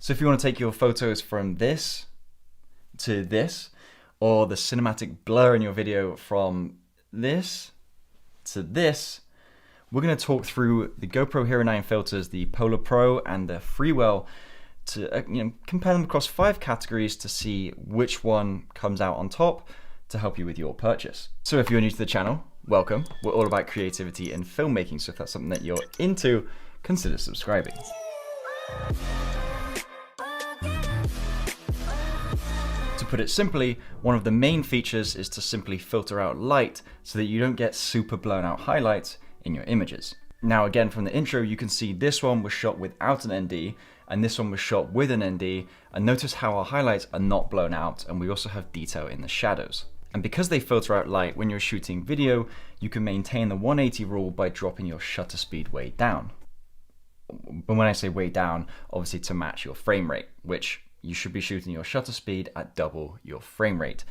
So if you want to take your photos from this to this, or the cinematic blur in your video from this to this, we're going to talk through the GoPro Hero 9 filters, the Polar Pro and the Freewell, to compare them across 5 categories to see which one comes out on top to help you with your purchase. So if you're new to the channel, welcome. We're all about creativity and filmmaking, so if that's something that you're into, consider subscribing. To put it simply, one of the main features is to simply filter out light so that you don't get super blown out highlights in your images. Now again, from the intro, you can see this one was shot without an ND and this one was shot with an ND, and notice how our highlights are not blown out, and we also have detail in the shadows. And because they filter out light when you're shooting video, you can maintain the 180 rule by dropping your shutter speed way down. But when I say way down, obviously to match your frame rate, which you should be shooting your shutter speed at double your frame rate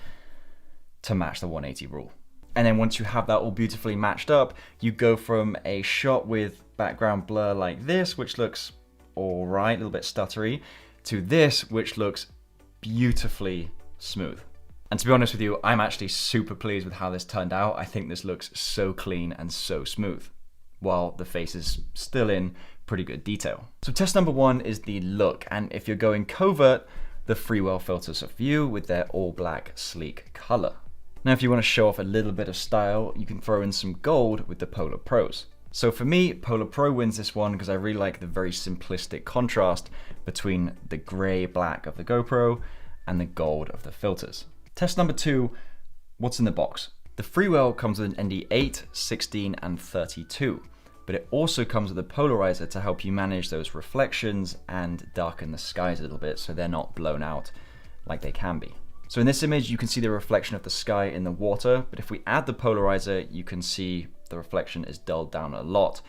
to match the 180 rule. And then once you have that all beautifully matched up, you go from a shot with background blur like this, which looks all right, a little bit stuttery, to this, which looks beautifully smooth. And to be honest with you, I'm actually super pleased with how this turned out. I think this looks so clean and so smooth, while the face is still in pretty good detail. So test number 1 is the look, and if you're going covert, the Freewell filters are for you with their all black sleek color. Now if you want to show off a little bit of style, you can throw in some gold with the Polar Pros. So for me, Polar Pro wins this one because I really like the very simplistic contrast between the gray black of the GoPro and the gold of the filters. Test number 2, what's in the box? The Freewell comes with an ND 8, 16 and 32. But it also comes with a polarizer to help you manage those reflections and darken the skies a little bit so they're not blown out like they can be. So in this image, you can see the reflection of the sky in the water, but if we add the polarizer, you can see the reflection is dulled down a lot.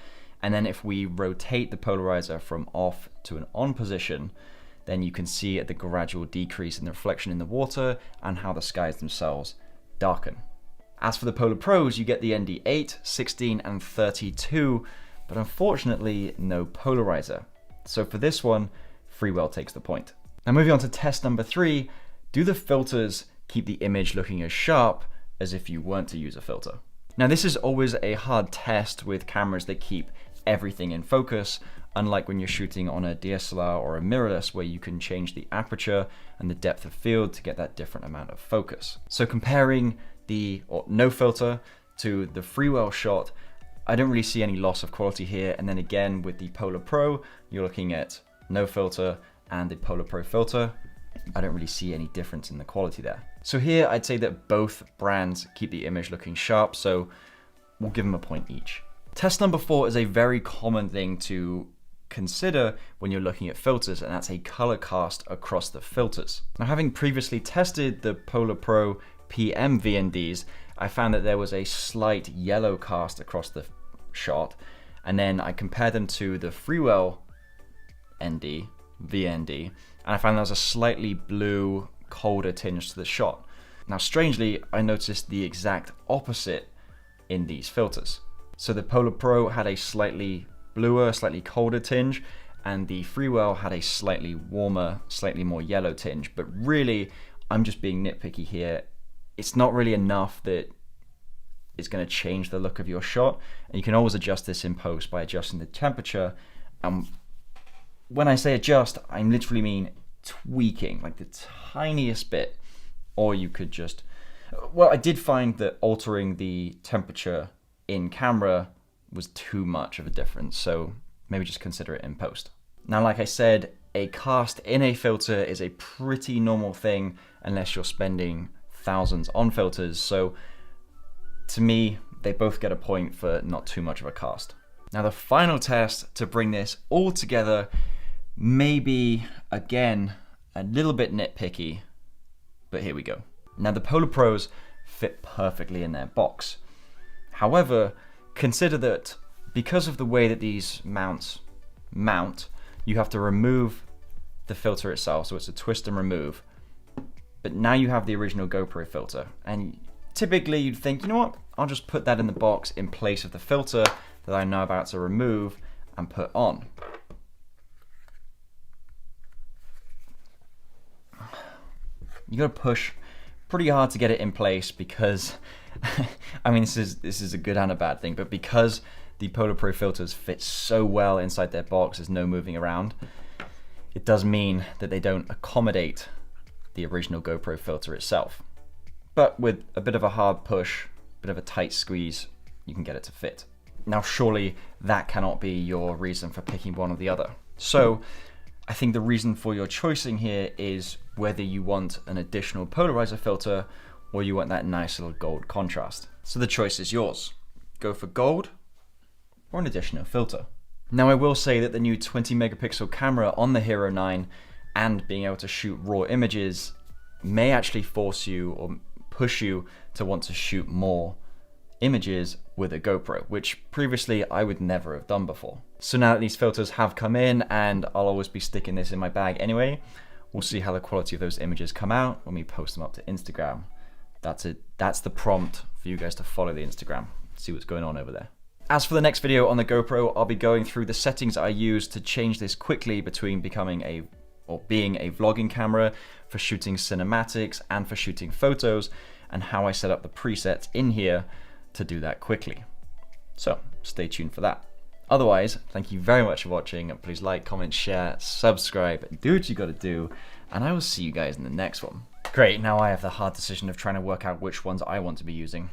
And then if we rotate the polarizer from off to an on position, then you can see the gradual decrease in the reflection in the water and how the skies themselves darken. As for the Polar Pros, you get the ND 8, 16 and 32, but unfortunately no polarizer. So for this one, Freewell takes the point. Now moving on to test number 3, do the filters keep the image looking as sharp as if you weren't to use a filter? Now this is always a hard test with cameras that keep everything in focus, unlike when you're shooting on a DSLR or a mirrorless where you can change the aperture and the depth of field to get that different amount of focus. So comparing the no filter to the Freewell shot, I don't really see any loss of quality here. And then again with the Polar Pro, you're looking at no filter and the Polar Pro filter. I don't really see any difference in the quality there. So here I'd say that both brands keep the image looking sharp, so we'll give them a point each. Test number 4 is a very common thing to consider when you're looking at filters, and that's a color cast across the filters. Now having previously tested the Polar Pro PM VNDs, I found that there was a slight yellow cast across the shot, and then I compared them to the Freewell ND, VND, and I found there was a slightly blue, colder tinge to the shot. Now strangely, I noticed the exact opposite in these filters. So the Polar Pro had a slightly bluer, slightly colder tinge, and the Freewell had a slightly warmer, slightly more yellow tinge, but really, I'm just being nitpicky here. It's not really enough that it's going to change the look of your shot, and you can always adjust this in post by adjusting the temperature. When I say adjust, I literally mean tweaking, like the tiniest bit, or you could just, well, I did find that altering the temperature in camera was too much of a difference, so maybe just consider it in post. Now, like I said, a cast in a filter is a pretty normal thing unless you're spending thousands on filters, so to me they both get a point for not too much of a cast. Now the final test to bring this all together may be, again, a little bit nitpicky, but here we go. Now the Polar Pros fit perfectly in their box. However, consider that because of the way that these mounts mount, you have to remove the filter itself, so it's a twist and remove. But now you have the original GoPro filter, and typically you'd think, you know what, I'll just put that in the box in place of the filter that I'm now about to remove and put on. You gotta push pretty hard to get it in place because, I mean, this is a good and a bad thing, but because the Polar Pro filters fit so well inside their box, there's no moving around, it does mean that they don't accommodate the original GoPro filter itself. But with a bit of a hard push, a bit of a tight squeeze, you can get it to fit. Now, surely that cannot be your reason for picking one or the other. So I think the reason for your choosing here is whether you want an additional polarizer filter or you want that nice little gold contrast. So the choice is yours. Go for gold or an additional filter. Now, I will say that the new 20 megapixel camera on the Hero 9 and being able to shoot raw images may actually force you or push you to want to shoot more images with a GoPro, which previously I would never have done before. So now that these filters have come in, and I'll always be sticking this in my bag anyway, we'll see how the quality of those images come out when we post them up to Instagram. That's it. That's the prompt for you guys to follow the Instagram, see what's going on over there. As for the next video on the GoPro, I'll be going through the settings I use to change this quickly between being a vlogging camera for shooting cinematics and for shooting photos, and how I set up the presets in here to do that quickly. So stay tuned for that. Otherwise, thank you very much for watching. Please like, comment, share, subscribe, do what you gotta do, and I will see you guys in the next one. Great, now I have the hard decision of trying to work out which ones I want to be using.